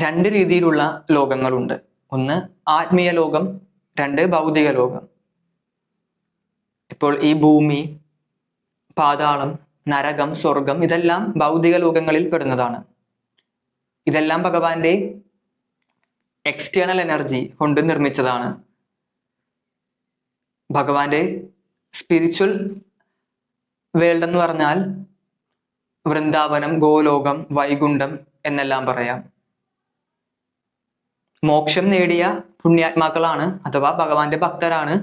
രണ്ട് രീതിയിലുള്ള ലോകങ്ങളുണ്ട്. ഒന്ന് ആത്മീയ ലോകം, രണ്ട് ഭൗതിക ലോകം. ഇപ്പോൾ ഈ ഭൂമി, പാതാളം, നരകം, സ്വർഗം ഇതെല്ലാം ഭൗതിക ലോകങ്ങളിൽ പെടുന്നതാണ്. ഇതെല്ലാം ഭഗവാന്റെ എക്സ്റ്റേണൽ എനർജി കൊണ്ട് നിർമ്മിച്ചതാണ്. ഭഗവാന്റെ സ്പിരിച്വൽ വേൾഡ് എന്ന് പറഞ്ഞാൽ വൃന്ദാവനം, ഗോലോകം, വൈകുണ്ഠം എന്നെല്ലാം പറയാം. മോക്ഷം നേടിയ പുണ്യാത്മാക്കളാണ് അഥവാ ഭഗവാന്റെ ഭക്തരാണ്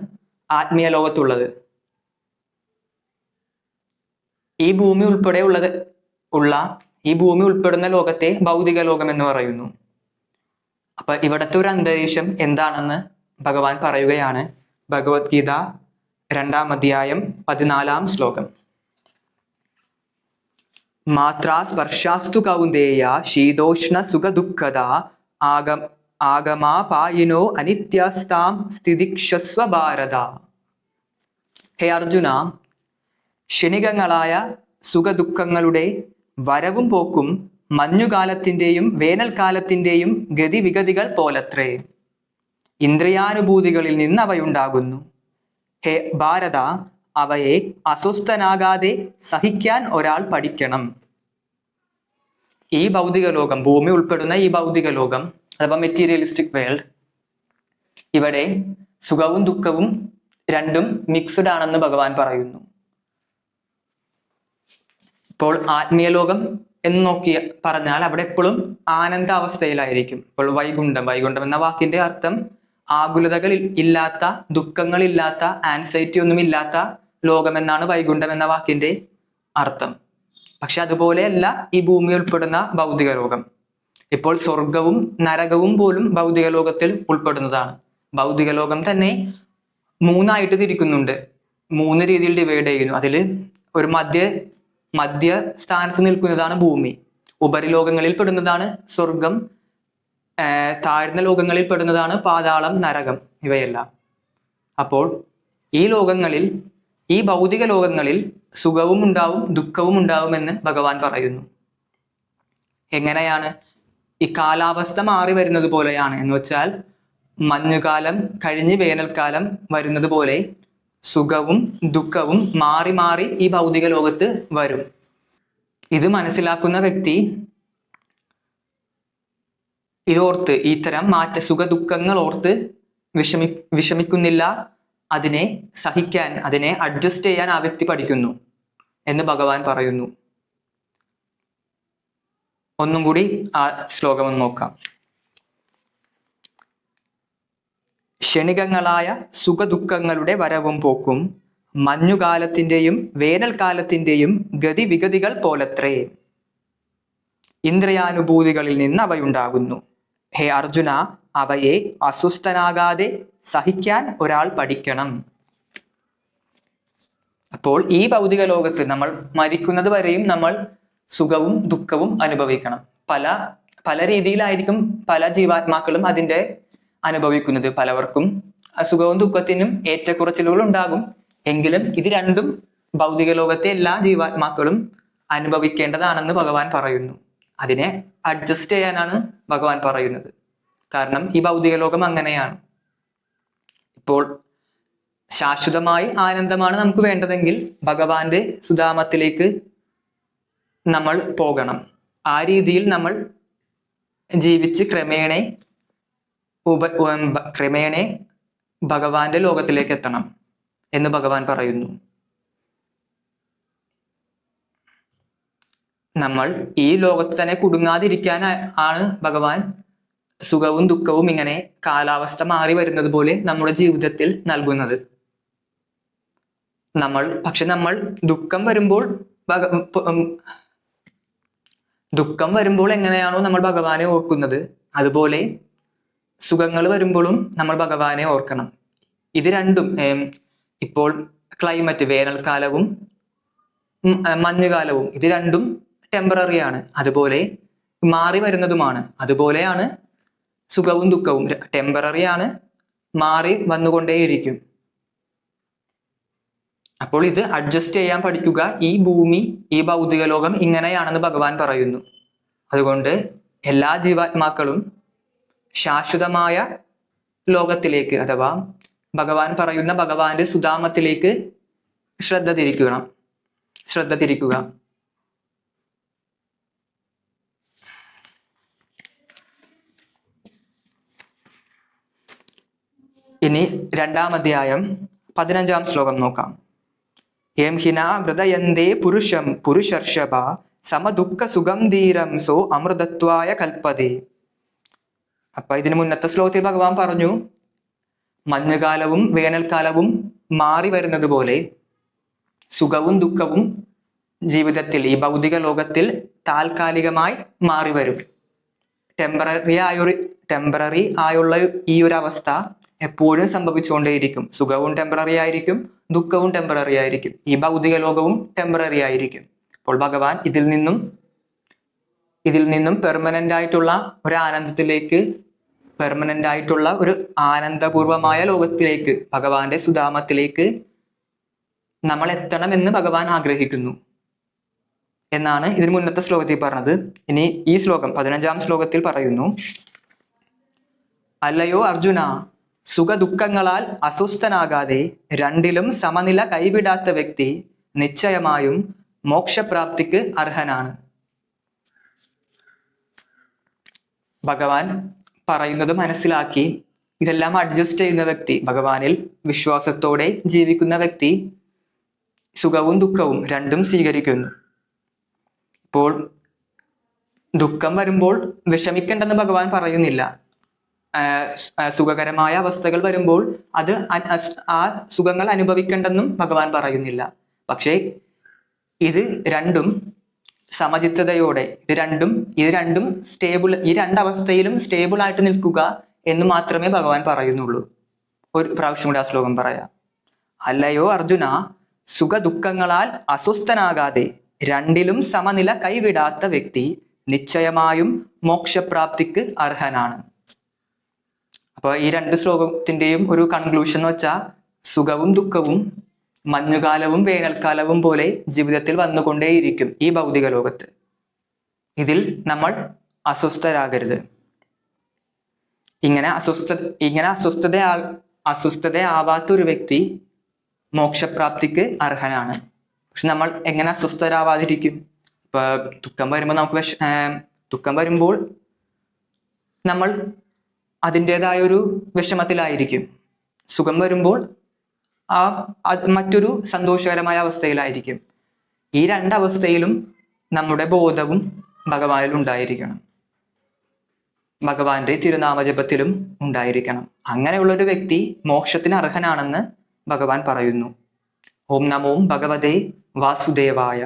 ആത്മീയ ലോകത്തുള്ളത്. ഈ ഭൂമി ഉൾപ്പെടുന്ന ലോകത്തെ ഭൗതിക ലോകം എന്ന് പറയുന്നു. അപ്പൊ ഇവിടത്തെ ഒരു അന്തരീക്ഷം എന്താണെന്ന് ഭഗവാൻ പറയുകയാണ്. ഭഗവത്ഗീത 2-ാം അധ്യായം 14-ാം ശ്ലോകം. മാത്രാ സ്പർശാസ്തു കൗന്ദേയ ശീതോഷ്ണ സുഖ ദുഃഖദ ആഗമാപായിനോ അനിത്യസ്താം സ്ഥിതിക്ഷസ്വ ഭാരത. ഹേ അർജുന, ക്ഷണികങ്ങളായ സുഖദുഃഖങ്ങളുടെ വരവും പോക്കും മഞ്ഞുകാലത്തിന്റെയും വേനൽക്കാലത്തിന്റെയും ഗതിവിഗതികൾ പോലത്രേ. ഇന്ദ്രിയാനുഭൂതികളിൽ നിന്ന് അവയുണ്ടാകുന്നു. ഹേ ഭാരത, അവയെ അസ്വസ്ഥനാകാതെ സഹിക്കാൻ ഒരാൾ പഠിക്കണം. ഈ ഭൗതിക ലോകം, ഭൂമി ഉൾപ്പെടുന്ന ഈ ഭൗതിക ലോകം അഥവാ മെറ്റീരിയലിസ്റ്റിക് വേൾഡ്, ഇവിടെ സുഖവും ദുഃഖവും രണ്ടും മിക്സ്ഡ് ആണെന്ന് ഭഗവാൻ പറയുന്നു. ഇപ്പോൾ ആത്മീയ ലോകം എന്ന് പറഞ്ഞാൽ അവിടെ എപ്പോഴും ആനന്ദ അവസ്ഥയിലായിരിക്കും. ഇപ്പോൾ വൈകുണ്ഠം എന്ന വാക്കിന്റെ അർത്ഥം ആകുലതകൾ ഇല്ലാത്ത, ദുഃഖങ്ങളില്ലാത്ത, ആൻസൈറ്റി ഒന്നും ഇല്ലാത്ത ലോകം എന്നാണ് വൈകുണ്ഠം എന്ന വാക്കിന്റെ അർത്ഥം. പക്ഷെ അതുപോലെയല്ല ഈ ഭൂമി ഉൾപ്പെടുന്ന ഭൗതിക ലോകം. ഇപ്പോൾ സ്വർഗവും നരകവും പോലും ഭൗതിക ലോകത്തിൽ ഉൾപ്പെടുന്നതാണ്. ഭൗതിക ലോകം തന്നെ 3ആയിട്ട് തിരിക്കുന്നുണ്ട്, 3 രീതിയിൽ ഡിവൈഡ് ചെയ്യുന്നു. അതിൽ ഒരു മധ്യ സ്ഥാനത്ത് നിൽക്കുന്നതാണ് ഭൂമി. ഉപരിലോകങ്ങളിൽ പെടുന്നതാണ് സ്വർഗം, താഴ്ന്ന ലോകങ്ങളിൽ പെടുന്നതാണ് പാതാളം, നരകം ഇവയെല്ലാം. അപ്പോൾ ഈ ഭൗതിക ലോകങ്ങളിൽ സുഖവും ഉണ്ടാവും ദുഃഖവും ഉണ്ടാവുമെന്ന് ഭഗവാൻ പറയുന്നു. എങ്ങനെയാണ്? ഈ കാലാവസ്ഥ മാറി വരുന്നത് പോലെയാണ്. എന്ന് വെച്ചാൽ മഞ്ഞുകാലം കഴിഞ്ഞ് വേനൽക്കാലം വരുന്നത് പോലെ സുഖവും ദുഃഖവും മാറി മാറി ഈ ഭൗതിക ലോകത്ത് വരും. ഇത് മനസ്സിലാക്കുന്ന വ്യക്തി ഇതോർത്ത്, ഇത്തരം സുഖ ദുഃഖങ്ങൾ ഓർത്ത് വിഷമിക്കുന്നില്ല, അതിനെ സഹിക്കാൻ, അതിനെ അഡ്ജസ്റ്റ് ചെയ്യാൻ ആ വ്യക്തി പഠിക്കുന്നു എന്ന് ഭഗവാൻ പറയുന്നു. ഒന്നും കൂടി ആ ശ്ലോകം ഒന്ന് നോക്കാം. ക്ഷണികങ്ങളായ സുഖദുഃഖങ്ങളുടെ വരവും പോക്കും മഞ്ഞുകാലത്തിന്റെയും വേനൽക്കാലത്തിന്റെയും ഗതിവിഗതികൾ പോലത്രേ. ഇന്ദ്രിയാനുഭൂതികളിൽ നിന്ന് അവയുണ്ടാകുന്നു. ഹേ അർജുന, അവയെ അസ്വസ്ഥനാകാതെ സഹിക്കാൻ ഒരാൾ പഠിക്കണം. അപ്പോൾ ഈ ഭൗതിക ലോകത്ത് നമ്മൾ മരിക്കുന്നത് വരെയും നമ്മൾ സുഖവും ദുഃഖവും അനുഭവിക്കണം. പല രീതിയിലായിരിക്കും പല ജീവാത്മാക്കളും അതിന്റെ അനുഭവിക്കുന്നത്. പലവർക്കും സുഖവും ദുഃഖത്തിനും ഏറ്റക്കുറച്ചിലുകൾ ഉണ്ടാകും. എങ്കിലും ഇത് രണ്ടും ഭൗതിക ലോകത്തെ എല്ലാ ജീവാത്മാക്കളും അനുഭവിക്കേണ്ടതാണെന്ന് ഭഗവാൻ പറയുന്നു. അതിനെ അഡ്ജസ്റ്റ് ചെയ്യാനാണ് ഭഗവാൻ പറയുന്നത്. കാരണം ഈ ഭൗതിക ലോകം അങ്ങനെയാണ്. ഇപ്പോൾ ശാശ്വതമായി ആനന്ദമാണ് നമുക്ക് വേണ്ടതെങ്കിൽ ഭഗവാന്റെ സുധാമത്തിലേക്ക് നമ്മൾ പോകണം. ആ രീതിയിൽ നമ്മൾ ജീവിച്ച് ക്രമേണ ഭഗവാന്റെ ലോകത്തിലേക്ക് എത്തണം എന്ന് ഭഗവാൻ പറയുന്നു. നമ്മൾ ഈ ലോകത്ത് തന്നെ കുടുങ്ങാതിരിക്കാൻ ആണ് ഭഗവാൻ സുഖവും ദുഃഖവും ഇങ്ങനെ കാലാവസ്ഥ മാറി വരുന്നത് പോലെ നമ്മുടെ ജീവിതത്തിൽ നൽകുന്നത്. പക്ഷെ നമ്മൾ ദുഃഖം വരുമ്പോൾ എങ്ങനെയാണോ നമ്മൾ ഭഗവാനെ ഓർക്കുന്നത്, അതുപോലെ സുഖങ്ങൾ വരുമ്പോഴും നമ്മൾ ഭഗവാനെ ഓർക്കണം. ഇത് രണ്ടും, ഇപ്പോൾ ക്ലൈമറ്റ്, വേനൽക്കാലവും മഞ്ഞുകാലവും, ഇത് രണ്ടും ടെമ്പററി ആണ്, അതുപോലെ മാറി വരുന്നതുമാണ്. അതുപോലെയാണ് സുഖവും ദുഃഖവും, ടെമ്പററി ആണ്, മാറി വന്നുകൊണ്ടേയിരിക്കും. അപ്പോൾ ഇത് അഡ്ജസ്റ്റ് ചെയ്യാൻ പഠിക്കുക. ഈ ഭൂമി, ഈ ഭൗതിക ലോകം ഇങ്ങനെയാണെന്ന് ഭഗവാൻ പറയുന്നു. അതുകൊണ്ട് എല്ലാ ജീവാത്മാക്കളും ശാശ്വതമായ ലോകത്തിലേക്ക് അഥവാ ഭഗവാൻ പറയുന്ന ഭഗവാന്റെ സുധാമത്തിലേക്ക് ശ്രദ്ധ തിരിക്കുക. ഇനി 2-ാം അധ്യായം 15-ാം ശ്ലോകം നോക്കാം. യം ഹിന ഹൃദയന്തേ പുരുഷം പുരുഷർഷഭ സമദുഃഖ സുഖം ധീരം സോ അമൃതത്വായ കൽപ്പതേ. അപ്പൊ ഇതിന് മുന്നത്തെ ശ്ലോകത്തിൽ ഭഗവാൻ പറഞ്ഞു, മഞ്ഞുകാലവും വേനൽക്കാലവും മാറി വരുന്നത് പോലെ സുഖവും ദുഃഖവും ജീവിതത്തിൽ ഈ ഭൗതിക ലോകത്തിൽ താൽക്കാലികമായി മാറി വരും. ടെമ്പററി ആയുള്ള ഈ ഒരു അവസ്ഥ എപ്പോഴും സംഭവിച്ചുകൊണ്ടേയിരിക്കും. സുഖവും ടെമ്പററി ആയിരിക്കും, ദുഃഖവും ടെമ്പററി ആയിരിക്കും, ഈ ഭൗതിക ലോകവും ടെമ്പററി ആയിരിക്കും. അപ്പോൾ ഭഗവാൻ ഇതിൽ നിന്നും പെർമനന്റ് ആയിട്ടുള്ള ഒരു ആനന്ദത്തിലേക്ക്, പെർമനന്റ് ആയിട്ടുള്ള ഒരു ആനന്ദപൂർവമായ ലോകത്തിലേക്ക്, ഭഗവാന്റെ സുധാമത്തിലേക്ക് നമ്മൾ എത്തണമെന്ന് ഭഗവാൻ ആഗ്രഹിക്കുന്നു എന്നാണ് ഇതിന് മുന്നത്തെ ശ്ലോകത്തിൽ പറഞ്ഞത്. ഇനി ഈ ശ്ലോകം 15-ാം ശ്ലോകത്തിൽ പറയുന്നു, അല്ലയോ അർജുന, സുഖ ദുഃഖങ്ങളാൽ അസ്വസ്ഥനാകാതെ രണ്ടിലും സമനില കൈവിടാത്ത വ്യക്തി നിശ്ചയമായും മോക്ഷപ്രാപ്തിക്ക് അർഹനാണ്. ഭഗവാൻ പറയുന്നത് മനസ്സിലാക്കി ഇതെല്ലാം അഡ്ജസ്റ്റ് ചെയ്യുന്ന വ്യക്തി, ഭഗവാനിൽ വിശ്വാസത്തോടെ ജീവിക്കുന്ന വ്യക്തി സുഖവും ദുഃഖവും രണ്ടും സ്വീകരിക്കുന്നു. ഇപ്പോൾ ദുഃഖം വരുമ്പോൾ വിഷമിക്കേണ്ടെന്ന് ഭഗവാൻ പറയുന്നില്ല. സുഖകരമായ അവസ്ഥകൾ വരുമ്പോൾ ആ സുഖങ്ങൾ അനുഭവിക്കേണ്ടെന്നും ഭഗവാൻ പറയുന്നില്ല. പക്ഷേ ഇത് രണ്ടും സമചിത്തതയോടെ ഇത് രണ്ടും സ്റ്റേബിൾ, ഈ രണ്ടവസ്ഥയിലും സ്റ്റേബിൾ ആയിട്ട് നിൽക്കുക എന്ന് മാത്രമേ ഭഗവാൻ പറയുന്നുള്ളൂ. ഒരു പ്രാവശ്യം കൂടി ആ ശ്ലോകം പറയാം. അല്ലയോ അർജുന, സുഖ ദുഃഖങ്ങളാൽ അസ്വസ്ഥനാകാതെ രണ്ടിലും സമനില കൈവിടാത്ത വ്യക്തി നിശ്ചയമായും മോക്ഷപ്രാപ്തിക്ക് അർഹനാണ്. അപ്പൊ ഈ 2 ശ്ലോകത്തിന്റെയും ഒരു കൺക്ലൂഷൻ എന്ന് വെച്ചാൽ, സുഖവും ദുഃഖവും മഞ്ഞുകാലവും വേനൽക്കാലവും പോലെ ജീവിതത്തിൽ വന്നുകൊണ്ടേയിരിക്കും ഈ ഭൗതിക ലോകത്ത്. ഇതിൽ നമ്മൾ അസ്വസ്ഥരാകരുത്. ഇങ്ങനെ അസ്വസ്ഥതയാവാത്ത ഒരു വ്യക്തി മോക്ഷപ്രാപ്തിക്ക് അർഹനാണ്. പക്ഷെ നമ്മൾ എങ്ങനെ അസ്വസ്ഥരാവാതിരിക്കും? ഇപ്പൊ ദുഃഖം വരുമ്പോൾ നമ്മൾ അതിൻ്റെതായ ഒരു വിഷമത്തിലായിരിക്കും. സുഖം വരുമ്പോൾ മറ്റൊരു സന്തോഷകരമായ അവസ്ഥയിലായിരിക്കും. ഈ 2 അവസ്ഥയിലും നമ്മുടെ ബോധവും ഭഗവാനിൽ ഉണ്ടായിരിക്കണം, ഭഗവാന്റെ തിരുനാമജപത്തിലും ഉണ്ടായിരിക്കണം. അങ്ങനെയുള്ള ഒരു വ്യക്തി മോക്ഷത്തിന് അർഹനാണെന്ന് ഭഗവാൻ പറയുന്നു. ഓം നമോ ഭഗവതേ വാസുദേവായ.